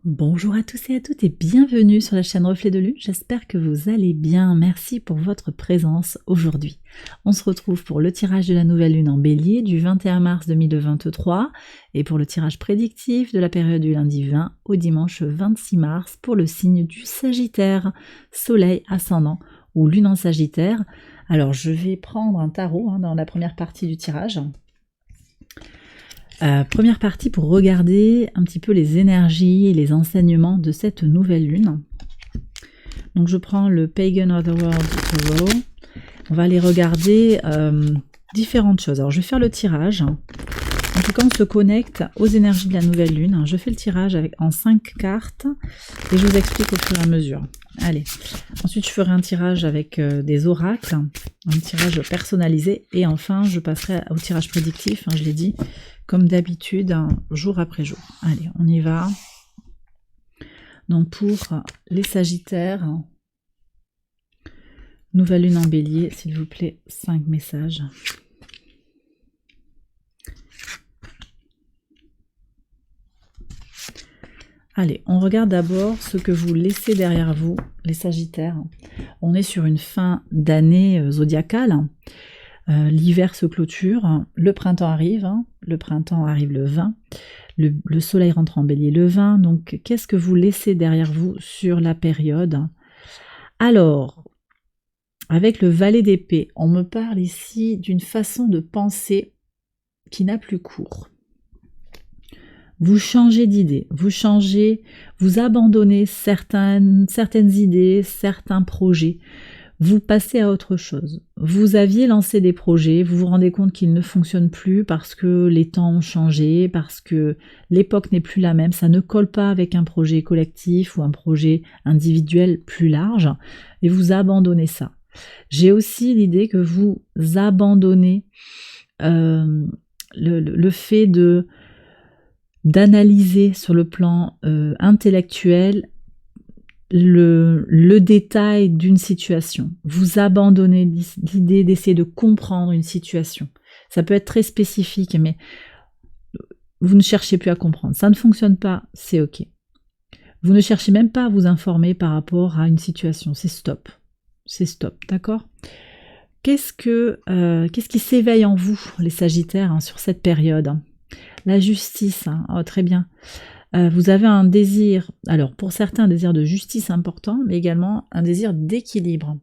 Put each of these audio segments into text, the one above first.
Bonjour à tous et à toutes et bienvenue sur la chaîne Reflet de Lune, j'espère que vous allez bien, merci pour votre présence aujourd'hui. On se retrouve pour le tirage de la nouvelle lune en bélier du 21 mars 2023 et pour le tirage prédictif de la période du lundi 20 au dimanche 26 mars pour le signe du Sagittaire, soleil ascendant ou lune en Sagittaire. Alors je vais prendre un tarot dans la première partie du tirage. Première partie pour regarder un petit peu les énergies et les enseignements de cette nouvelle lune. Donc je prends le Pagan Otherworld Tarot. On va aller regarder différentes choses. Alors je vais faire le tirage. En tout cas, on se connecte aux énergies de la nouvelle lune. Je fais le tirage en 5 cartes et je vous explique au fur et à mesure. Allez, ensuite je ferai un tirage avec des oracles, un tirage personnalisé et enfin je passerai au tirage prédictif, je l'ai dit, comme d'habitude, jour après jour. Allez, on y va. Donc pour les Sagittaires, nouvelle lune en bélier, s'il vous plaît, 5 messages. Allez, on regarde d'abord ce que vous laissez derrière vous, les Sagittaires. On est sur une fin d'année zodiacale. L'hiver se clôture, le printemps arrive, le printemps arrive le 20, le soleil rentre en bélier le 20, donc qu'est-ce que vous laissez derrière vous sur la période? Alors, avec le valet d'épée, on me parle ici d'une façon de penser qui n'a plus cours. Vous changez d'idée, vous abandonnez certaines idées, certains projets, vous passez à autre chose. Vous aviez lancé des projets, vous vous rendez compte qu'ils ne fonctionnent plus parce que les temps ont changé, parce que l'époque n'est plus la même, ça ne colle pas avec un projet collectif ou un projet individuel plus large, et vous abandonnez ça. J'ai aussi l'idée que vous abandonnez le fait d'analyser sur le plan intellectuel le détail d'une situation. Vous abandonnez l'idée d'essayer de comprendre une situation. Ça peut être très spécifique, mais vous ne cherchez plus à comprendre. Ça ne fonctionne pas, c'est ok. Vous ne cherchez même pas à vous informer par rapport à une situation. C'est stop. C'est stop, d'accord ? Qu'est-ce qui s'éveille en vous, les Sagittaires, sur cette période ? La justice, oh, très bien. Vous avez un désir, alors pour certains un désir de justice important, mais également un désir d'équilibre.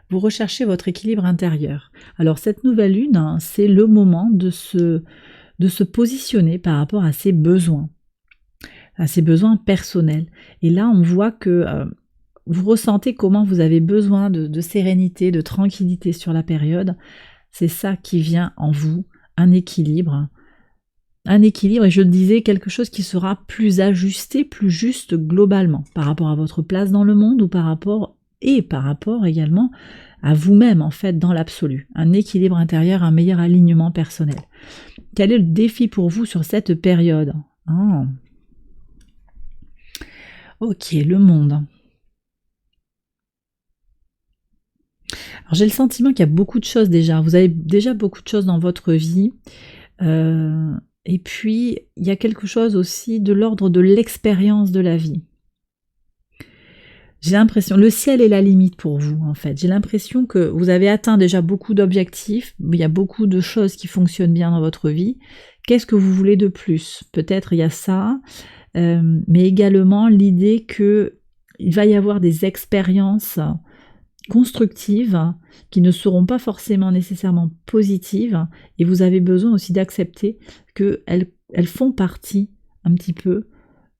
Vous recherchez votre équilibre intérieur. Alors cette nouvelle lune, c'est le moment de se positionner par rapport à ses besoins personnels. Et là, on voit que vous ressentez comment vous avez besoin de sérénité, de tranquillité sur la période. C'est ça qui vient en vous, un équilibre, et je le disais, quelque chose qui sera plus ajusté, plus juste globalement, par rapport à votre place dans le monde ou par rapport également à vous-même, en fait, dans l'absolu. Un équilibre intérieur, un meilleur alignement personnel. Quel est le défi pour vous sur cette période ? Ok, le monde. Alors j'ai le sentiment qu'il y a beaucoup de choses déjà. Vous avez déjà beaucoup de choses dans votre vie. Et puis, il y a quelque chose aussi de l'ordre de l'expérience de la vie. J'ai l'impression, le ciel est la limite pour vous, en fait. J'ai l'impression que vous avez atteint déjà beaucoup d'objectifs, il y a beaucoup de choses qui fonctionnent bien dans votre vie. Qu'est-ce que vous voulez de plus ? Peut-être il y a ça, mais également l'idée qu'il va y avoir des expériences constructives qui ne seront pas forcément nécessairement positives, et vous avez besoin aussi d'accepter qu'elles font partie un petit peu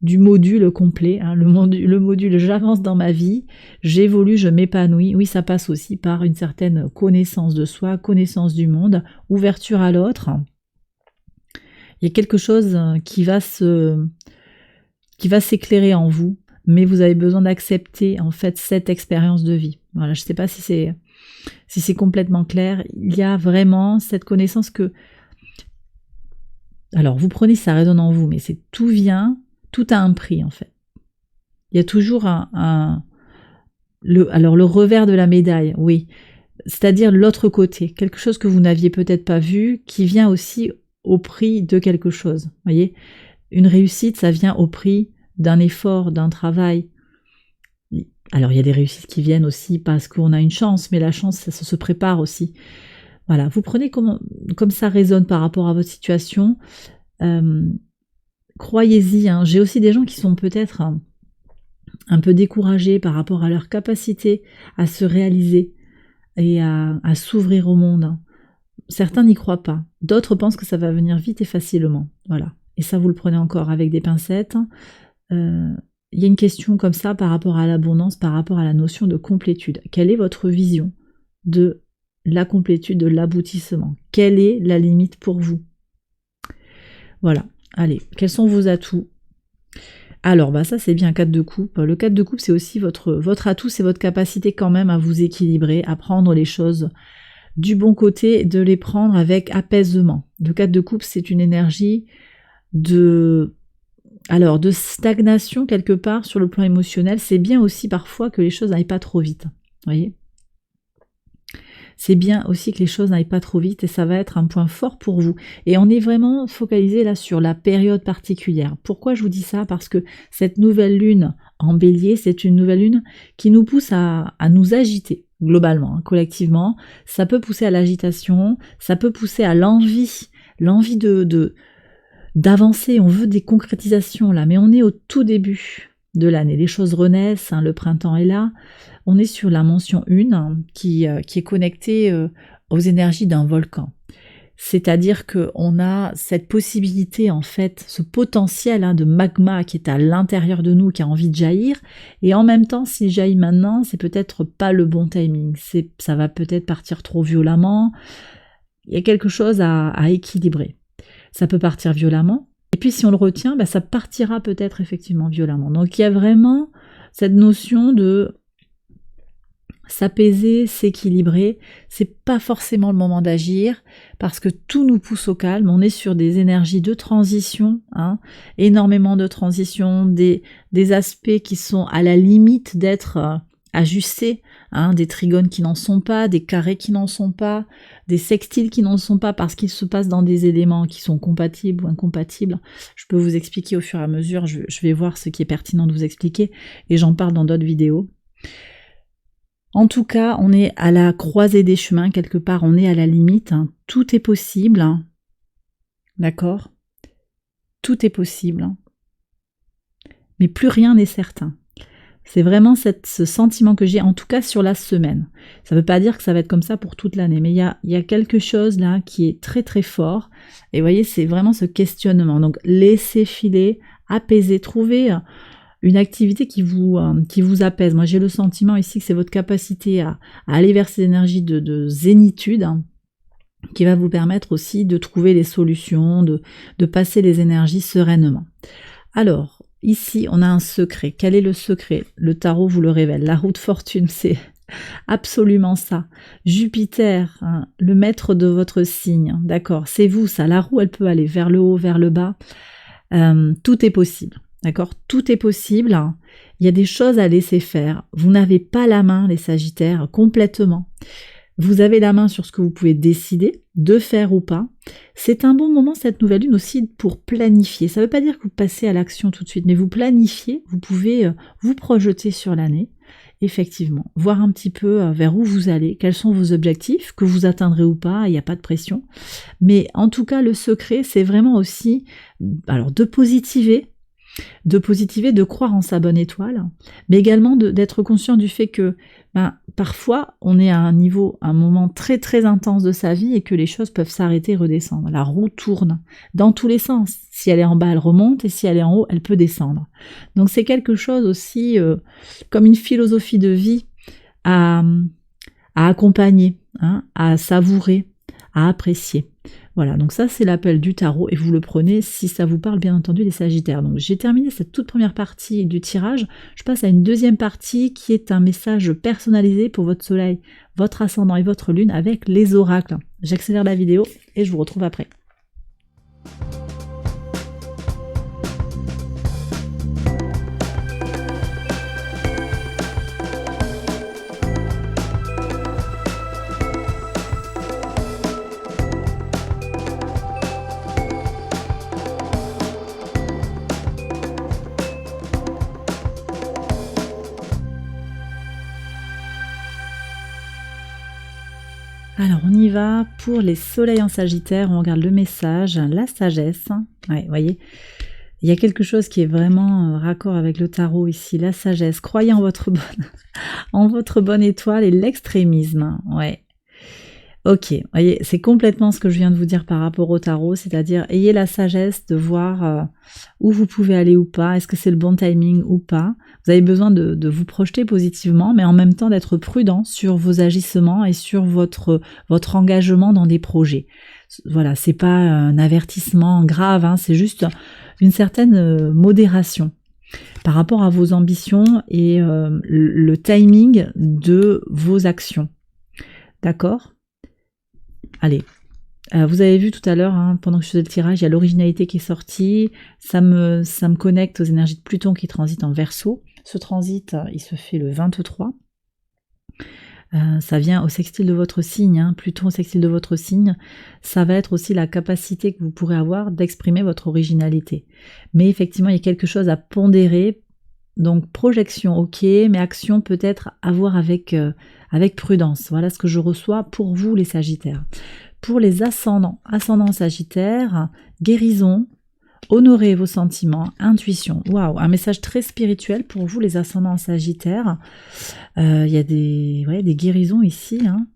du module complet, le module j'avance dans ma vie, j'évolue, je m'épanouis. Oui, ça passe aussi par une certaine connaissance de soi, connaissance du monde, ouverture à l'autre. Il y a quelque chose qui va s'éclairer en vous, mais vous avez besoin d'accepter en fait cette expérience de vie. Voilà, je ne sais pas si c'est complètement clair. Il y a vraiment cette connaissance que... Alors, vous prenez, ça résonne en vous, mais tout a un prix en fait. Il y a toujours le revers de la médaille, oui. C'est-à-dire l'autre côté, quelque chose que vous n'aviez peut-être pas vu, qui vient aussi au prix de quelque chose, voyez. une réussite, ça vient au prix d'un effort, d'un travail. Alors, il y a des réussites qui viennent aussi parce qu'on a une chance, mais la chance, ça se prépare aussi. Voilà, vous prenez comme ça résonne par rapport à votre situation. Croyez-y, hein. J'ai aussi des gens qui sont peut-être un peu découragés par rapport à leur capacité à se réaliser et à s'ouvrir au monde. Certains n'y croient pas, d'autres pensent que ça va venir vite et facilement. Voilà, et ça vous le prenez encore avec des pincettes. Il y a une question comme ça par rapport à l'abondance, par rapport à la notion de complétude. Quelle est votre vision de la complétude, de l'aboutissement? Quelle est la limite pour vous? Voilà, allez, quels sont vos atouts? Alors, ça c'est bien 4 de coupe. Le 4 de coupe, c'est aussi votre atout, c'est votre capacité quand même à vous équilibrer, à prendre les choses du bon côté, de les prendre avec apaisement. Le 4 de coupe, c'est une énergie de stagnation quelque part sur le plan émotionnel. C'est bien aussi parfois que les choses n'aillent pas trop vite. Voyez ? C'est bien aussi que les choses n'aillent pas trop vite et ça va être un point fort pour vous. Et on est vraiment focalisé là sur la période particulière. Pourquoi je vous dis ça? Parce que cette nouvelle lune en bélier, c'est une nouvelle lune qui nous pousse à nous agiter globalement, hein, collectivement. Ça peut pousser à l'agitation, ça peut pousser à l'envie d'avancer. On veut des concrétisations là, mais on est au tout début de l'année. Les choses renaissent, hein, le printemps est là. On est sur la mention 1 qui est connectée aux énergies d'un volcan. C'est-à-dire qu'on a cette possibilité, en fait, ce potentiel de magma qui est à l'intérieur de nous, qui a envie de jaillir. Et en même temps, s'il jaillit maintenant, c'est peut-être pas le bon timing. Ça va peut-être partir trop violemment. Il y a quelque chose à équilibrer. Ça peut partir violemment. Et puis si on le retient, ça partira peut-être effectivement violemment. Donc il y a vraiment cette notion de s'apaiser, s'équilibrer. C'est pas forcément le moment d'agir parce que tout nous pousse au calme. On est sur des énergies de transition, hein, énormément de transition, des aspects qui sont à la limite d'être ajustés, hein, des trigones qui n'en sont pas, des carrés qui n'en sont pas, des sextiles qui n'en sont pas parce qu'ils se passent dans des éléments qui sont compatibles ou incompatibles. Je peux vous expliquer au fur et à mesure, je vais voir ce qui est pertinent de vous expliquer et j'en parle dans d'autres vidéos. En tout cas, on est à la croisée des chemins, quelque part, on est à la limite, hein. Tout est possible, hein. D'accord? Tout est possible, hein. Mais plus rien n'est certain. C'est vraiment ce sentiment que j'ai, en tout cas sur la semaine. Ça ne veut pas dire que ça va être comme ça pour toute l'année, mais il y a quelque chose là qui est très très fort. Et vous voyez, c'est vraiment ce questionnement. Donc, laissez filer, apaiser, trouver une activité qui vous apaise. Moi, j'ai le sentiment ici que c'est votre capacité à aller vers ces énergies de zénitude, hein, qui va vous permettre aussi de trouver les solutions, de passer les énergies sereinement. Alors, ici, on a un secret. Quel est le secret? Le tarot vous le révèle. La roue de fortune, c'est absolument ça. Jupiter, hein, le maître de votre signe, d'accord, c'est vous ça. La roue, elle peut aller vers le haut, vers le bas. Tout est possible. D'accord, tout est possible, il y a des choses à laisser faire. Vous n'avez pas la main, les Sagittaires, complètement. Vous avez la main sur ce que vous pouvez décider de faire ou pas. C'est un bon moment, cette nouvelle lune aussi, pour planifier. Ça ne veut pas dire que vous passez à l'action tout de suite, mais vous planifiez, vous pouvez vous projeter sur l'année, effectivement, voir un petit peu vers où vous allez, quels sont vos objectifs, que vous atteindrez ou pas, il n'y a pas de pression. Mais en tout cas, le secret, c'est vraiment aussi de positiver, de croire en sa bonne étoile, mais également d'être conscient du fait que parfois on est à un moment très très intense de sa vie et que les choses peuvent s'arrêter et redescendre. La roue tourne dans tous les sens. Si elle est en bas, elle remonte et si elle est en haut, elle peut descendre. Donc c'est quelque chose aussi comme une philosophie de vie à accompagner, hein, à savourer, à apprécier. Voilà, donc ça c'est l'appel du tarot et vous le prenez si ça vous parle bien entendu les Sagittaires. Donc j'ai terminé cette toute première partie du tirage, je passe à une deuxième partie qui est un message personnalisé pour votre soleil, votre ascendant et votre lune avec les oracles. J'accélère la vidéo et je vous retrouve après. Alors, on y va pour les soleils en Sagittaire. On regarde le message, la sagesse. Ouais, vous voyez, il y a quelque chose qui est vraiment raccord avec le tarot ici. La sagesse. Croyez en votre bonne étoile et l'extrémisme. Ouais. Ok, voyez, c'est complètement ce que je viens de vous dire par rapport au tarot, c'est-à-dire ayez la sagesse de voir où vous pouvez aller ou pas, est-ce que c'est le bon timing ou pas. Vous avez besoin de vous projeter positivement, mais en même temps d'être prudent sur vos agissements et sur votre engagement dans des projets. Voilà, c'est pas un avertissement grave, hein, c'est juste une certaine modération par rapport à vos ambitions et le timing de vos actions. D'accord ? Allez, vous avez vu tout à l'heure, hein, pendant que je faisais le tirage, il y a l'originalité qui est sortie, ça me connecte aux énergies de Pluton qui transite en Verseau. Ce transit, il se fait le 23. Ça vient au sextile de votre signe, hein, Pluton au sextile de votre signe, ça va être aussi la capacité que vous pourrez avoir d'exprimer votre originalité. Mais effectivement, il y a quelque chose à pondérer, donc projection ok, mais action peut-être à voir avec prudence. Voilà ce que je reçois pour vous les Sagittaires. Pour les ascendants Sagittaires, guérison, honorez vos sentiments, intuition. Waouh, un message très spirituel pour vous les ascendants Sagittaires. Il y a des guérisons ici. Hein.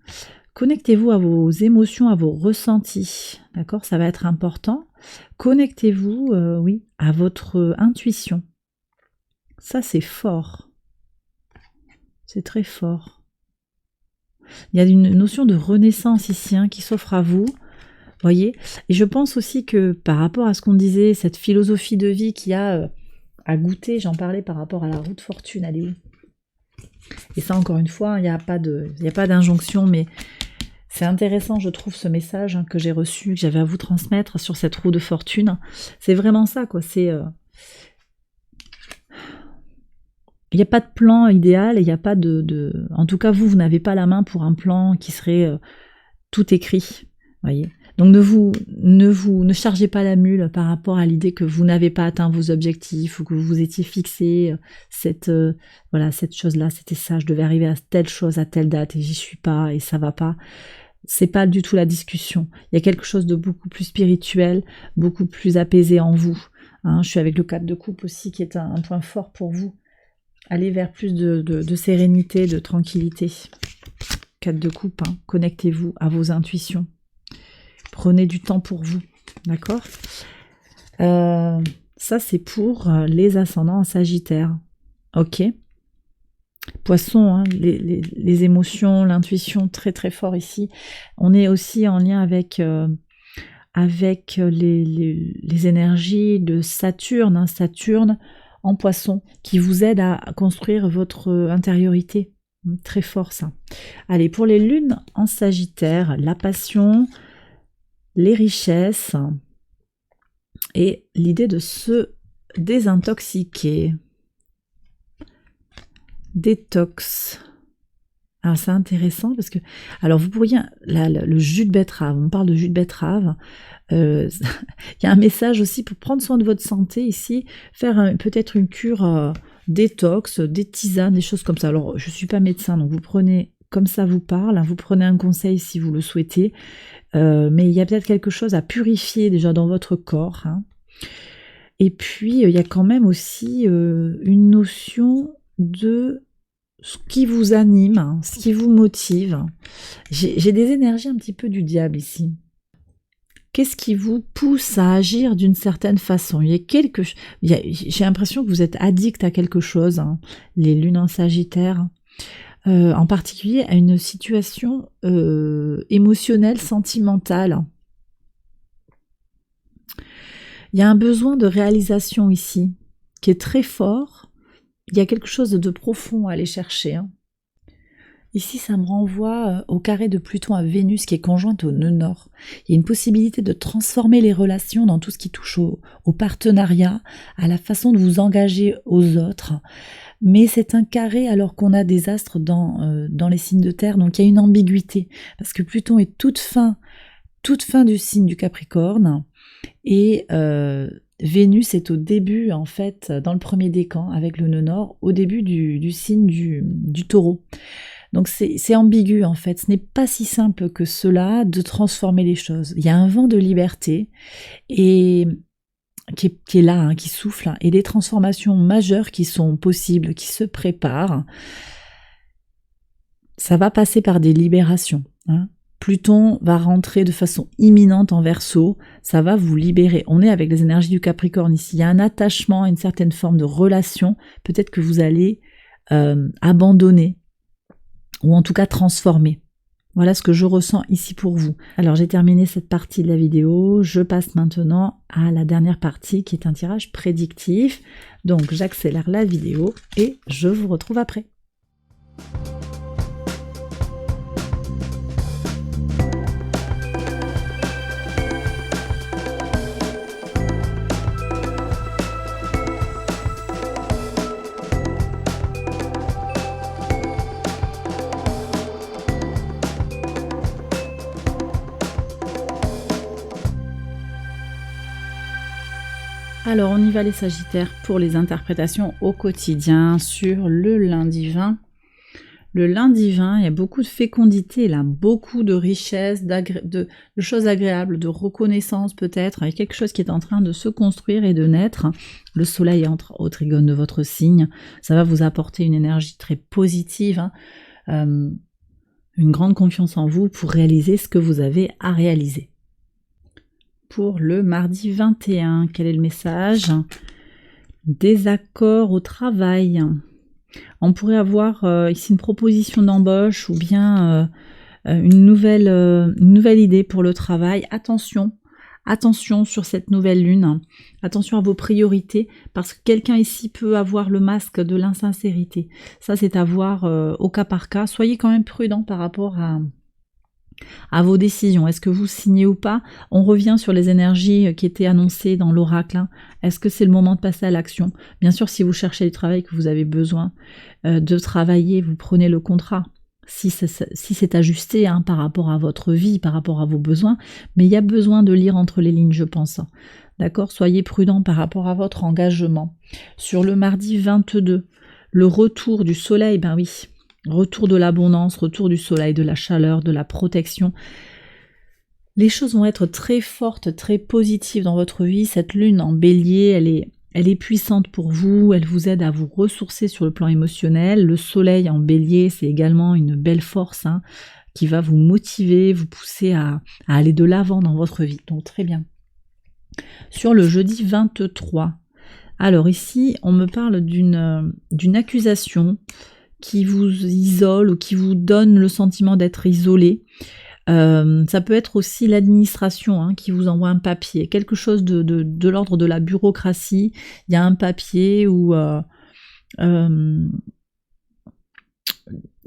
Connectez-vous à vos émotions, à vos ressentis. D'accord, ça va être important. Connectez-vous, à votre intuition. Ça, c'est fort. C'est très fort. Il y a une notion de renaissance ici qui s'offre à vous. Voyez. Et je pense aussi que par rapport à ce qu'on disait, cette philosophie de vie qu'il y a à goûter, j'en parlais par rapport à la roue de fortune, elle est où? Et ça, encore une fois, il n'y a pas d'injonction, mais c'est intéressant, je trouve, ce message que j'ai reçu, que j'avais à vous transmettre sur cette roue de fortune. C'est vraiment ça, quoi. C'est... il n'y a pas de plan idéal, il n'y a pas de... En tout cas, vous n'avez pas la main pour un plan qui serait tout écrit, voyez. Donc ne chargez pas la mule par rapport à l'idée que vous n'avez pas atteint vos objectifs ou que vous vous étiez fixé cette chose-là, c'était ça, je devais arriver à telle chose à telle date et j'y suis pas et ça va pas. C'est pas du tout la discussion. Il y a quelque chose de beaucoup plus spirituel, beaucoup plus apaisé en vous. Hein, je suis avec le 4 de coupe aussi qui est un point fort pour vous. Allez vers plus de sérénité, de tranquillité. 4 de coupe, hein. Connectez-vous à vos intuitions. Prenez du temps pour vous, d'accord ? Ça, c'est pour les ascendants en Sagittaire. Ok. Poisson, hein, les émotions, l'intuition, très très fort ici. On est aussi en lien avec les énergies de Saturne, hein, Saturne en Poisson, qui vous aide à construire votre intériorité. Très fort ça. Allez, pour les lunes en Sagittaire, la passion, les richesses et l'idée de se désintoxiquer. Détox. Alors c'est intéressant parce que, alors vous pourriez, le jus de betterave, on parle de jus de betterave, il y a un message aussi pour prendre soin de votre santé ici, faire peut-être une cure détox, des tisanes, des choses comme ça. Alors je suis pas médecin, donc vous prenez comme ça vous parle, hein, vous prenez un conseil si vous le souhaitez, mais il y a peut-être quelque chose à purifier déjà dans votre corps. Hein. Et puis il y a quand même aussi une notion de ce qui vous anime, hein, ce qui vous motive. J'ai des énergies un petit peu du diable ici. Qu'est-ce qui vous pousse à agir d'une certaine façon? J'ai l'impression que vous êtes addict à quelque chose, hein, les lunes en Sagittaire, en particulier à une situation émotionnelle, sentimentale. Il y a un besoin de réalisation ici, qui est très fort. Il y a quelque chose de profond à aller chercher. Hein. Ici, ça me renvoie au carré de Pluton à Vénus qui est conjointe au nœud nord. Il y a une possibilité de transformer les relations dans tout ce qui touche au partenariat, à la façon de vous engager aux autres. Mais c'est un carré alors qu'on a des astres dans les signes de terre, donc il y a une ambiguïté. Parce que Pluton est toute fin du signe du Capricorne et Vénus est au début, en fait, dans le premier décan avec le nœud nord, au début du signe du Taureau. Donc c'est ambigu en fait, ce n'est pas si simple que cela de transformer les choses. Il y a un vent de liberté et qui est là, hein, qui souffle, et des transformations majeures qui sont possibles, qui se préparent. Ça va passer par des libérations. Hein. Pluton va rentrer de façon imminente en Verseau, ça va vous libérer. On est avec les énergies du Capricorne ici. Il y a un attachement, une certaine forme de relation, peut-être que vous allez abandonner, ou en tout cas transformer. Voilà ce que je ressens ici pour vous. Alors j'ai terminé cette partie de la vidéo, je passe maintenant à la dernière partie qui est un tirage prédictif. Donc j'accélère la vidéo et je vous retrouve après. Alors on y va les Sagittaires pour les interprétations au quotidien sur le lundi 20. Le lundi 20, il y a beaucoup de fécondité là, beaucoup de richesse, de choses agréables, de reconnaissance peut-être, avec quelque chose qui est en train de se construire et de naître. Le soleil entre au trigone de votre signe, ça va vous apporter une énergie très positive, hein, une grande confiance en vous pour réaliser ce que vous avez à réaliser. Pour le mardi 21, quel est le message? Désaccord au travail. On pourrait avoir ici une proposition d'embauche ou bien une nouvelle idée pour le travail. Attention sur cette nouvelle lune. Attention à vos priorités parce que quelqu'un ici peut avoir le masque de l'insincérité. Ça, c'est à voir au cas par cas. Soyez quand même prudent par rapport à vos décisions. Est-ce que vous signez ou pas? On revient sur les énergies qui étaient annoncées dans l'oracle. Hein. Est-ce que c'est le moment de passer à l'action? Bien sûr, si vous cherchez du travail, que vous avez besoin de travailler, vous prenez le contrat. Si c'est ajusté hein, par rapport à votre vie, par rapport à vos besoins, mais il y a besoin de lire entre les lignes, je pense. D'accord? Soyez prudent par rapport à votre engagement. Sur le mardi 22, le retour du soleil, ben oui, retour de l'abondance, retour du soleil, de la chaleur, de la protection. Les choses vont être très fortes, très positives dans votre vie. Cette lune en bélier, elle est puissante pour vous, elle vous aide à vous ressourcer sur le plan émotionnel. Le soleil en bélier, c'est également une belle force hein, qui va vous motiver, vous pousser à aller de l'avant dans votre vie. Donc très bien. Sur le jeudi 23, alors ici, on me parle d'une accusation qui vous isole ou qui vous donne le sentiment d'être isolé. Ça peut être aussi l'administration hein, qui vous envoie un papier, quelque chose de l'ordre de la bureaucratie. Il y a un papier où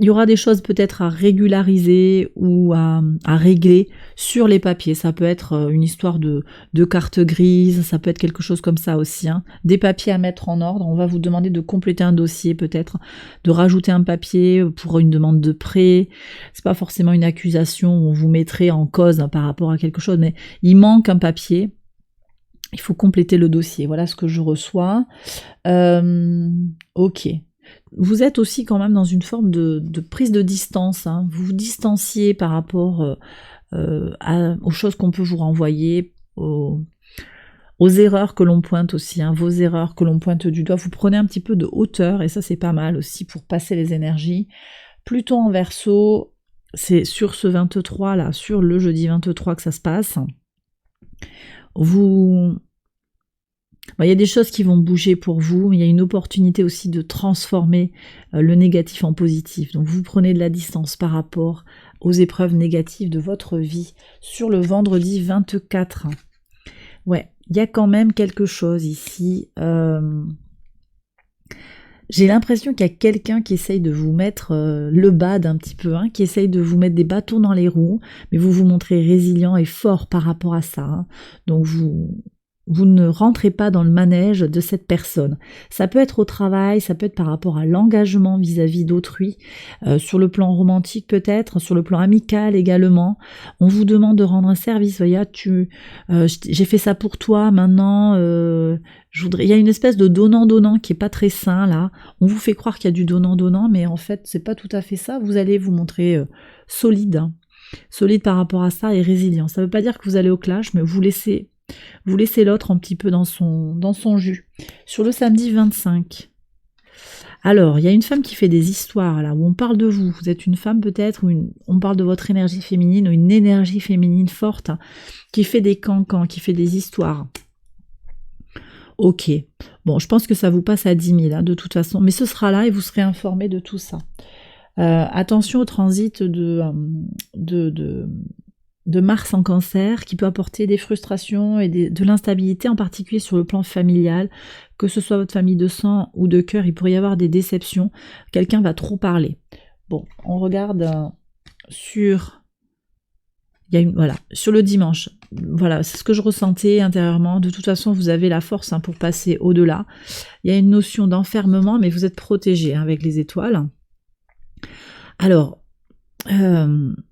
il y aura des choses peut-être à régulariser ou à régler sur les papiers. Ça peut être une histoire de carte grise, ça peut être quelque chose comme ça aussi. Hein. Des papiers à mettre en ordre. On va vous demander de compléter un dossier peut-être, de rajouter un papier pour une demande de prêt. C'est pas forcément une accusation où on vous mettrait en cause hein, par rapport à quelque chose, mais il manque un papier. Il faut compléter le dossier. Voilà ce que je reçois. Ok. Vous êtes aussi quand même dans une forme de prise de distance. Hein. Vous vous distanciez par rapport aux choses qu'on peut vous renvoyer, aux erreurs que l'on pointe aussi, hein, vos erreurs que l'on pointe du doigt. Vous prenez un petit peu de hauteur et ça c'est pas mal aussi pour passer les énergies. Pluton en Verseau, c'est sur ce 23 là, sur le jeudi 23 que ça se passe. Il y a des choses qui vont bouger pour vous, mais il y a une opportunité aussi de transformer le négatif en positif. Donc vous prenez de la distance par rapport aux épreuves négatives de votre vie. Sur le vendredi 24, ouais, il y a quand même quelque chose ici. J'ai l'impression qu'il y a quelqu'un qui essaye de vous mettre le bad un petit peu, hein, qui essaye de vous mettre des bâtons dans les roues, mais vous vous montrez résilient et fort par rapport à ça. Hein. Donc vous vous ne rentrez pas dans le manège de cette personne. Ça peut être au travail, ça peut être par rapport à l'engagement vis-à-vis d'autrui, sur le plan romantique peut-être, sur le plan amical également. On vous demande de rendre un service, voyez, j'ai fait ça pour toi, maintenant il y a une espèce de donnant-donnant qui est pas très sain là. On vous fait croire qu'il y a du donnant-donnant, mais en fait c'est pas tout à fait ça. Vous allez vous montrer solide, hein. Solide par rapport à ça et résilient. Ça veut pas dire que vous allez au clash, mais vous laissez l'autre un petit peu dans son jus. Sur le samedi 25, alors, il y a une femme qui fait des histoires, là, où on parle de vous. Vous êtes une femme peut-être, on parle de votre énergie féminine, ou une énergie féminine forte, qui fait des cancans, qui fait des histoires. Ok. Bon, je pense que ça vous passe à 10 000, hein, de toute façon. Mais ce sera là et vous serez informé de tout ça. Attention au transit de Mars en Cancer, qui peut apporter des frustrations et de l'instabilité, en particulier sur le plan familial, que ce soit votre famille de sang ou de cœur, il pourrait y avoir des déceptions, quelqu'un va trop parler. Bon, on regarde sur le dimanche, voilà, c'est ce que je ressentais intérieurement. De toute façon, vous avez la force, hein, pour passer au-delà. Il y a une notion d'enfermement, mais vous êtes protégé, hein, avec les étoiles. Alors,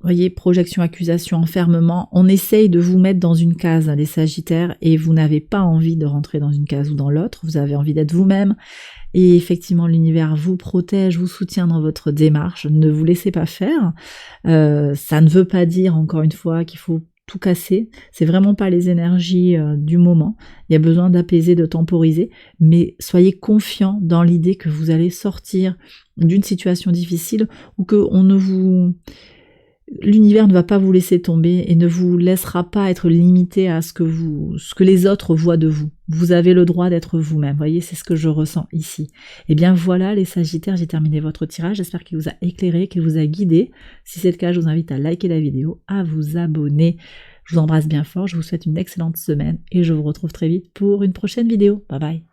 voyez, projection, accusation, enfermement, on essaye de vous mettre dans une case, hein, les Sagittaires, et vous n'avez pas envie de rentrer dans une case ou dans l'autre, vous avez envie d'être vous-même, et effectivement l'univers vous protège, vous soutient dans votre démarche, ne vous laissez pas faire. Ça ne veut pas dire, encore une fois, qu'il faut tout casser, c'est vraiment pas les énergies du moment, il y a besoin d'apaiser, de temporiser, mais soyez confiants dans l'idée que vous allez sortir d'une situation difficile, ou que l'univers ne va pas vous laisser tomber et ne vous laissera pas être limité à ce que les autres voient de vous. Vous avez le droit d'être vous-même. Vous voyez, c'est ce que je ressens ici. Et bien voilà, les Sagittaires, j'ai terminé votre tirage. J'espère qu'il vous a éclairé, qu'il vous a guidé. Si c'est le cas, je vous invite à liker la vidéo, à vous abonner. Je vous embrasse bien fort, je vous souhaite une excellente semaine et je vous retrouve très vite pour une prochaine vidéo. Bye bye.